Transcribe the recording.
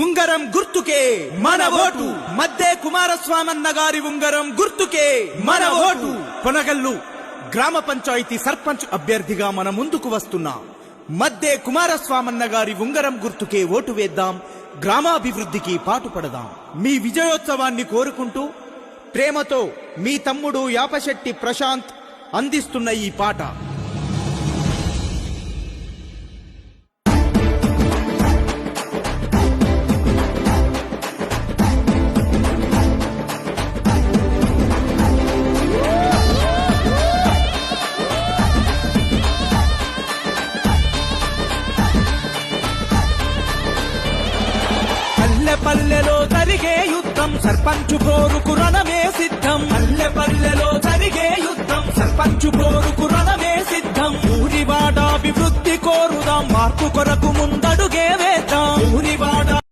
ఉంగరం గుర్తుకే మన ఓటు. మద్దే కుమారస్వామన్న గారి ఉంగరం గుర్తుకే మన ఓటు. కొనగల్లు గ్రామ పంచాయతీ సర్పంచ్ అభ్యర్థిగా మన ముందుకు వస్తున్నా మద్దే కుమారస్వామన్న గారి ఉంగరం గుర్తుకే ఓటు వేద్దాం. గ్రామాభివృద్ధికి పాటుపడదాం. మీ విజయోత్సవాన్ని కోరుకుంటూ ప్రేమతో మీ తమ్ముడు యాపశెట్టి ప్రశాంత్ అందిస్తున్న ఈ పాట. పల్లెలో జరిగే యుద్ధం సర్పంచు పోరుకు రణమే సిద్ధం. పల్లెలో జరిగే యుద్ధం సర్పంచు పోరుకు రణమే సిద్ధం. ఊరివాడ అభివృద్ధి కోరుదాం, మార్పు కొరకు ముందడుగే వేద్దాం. ఊరివాడ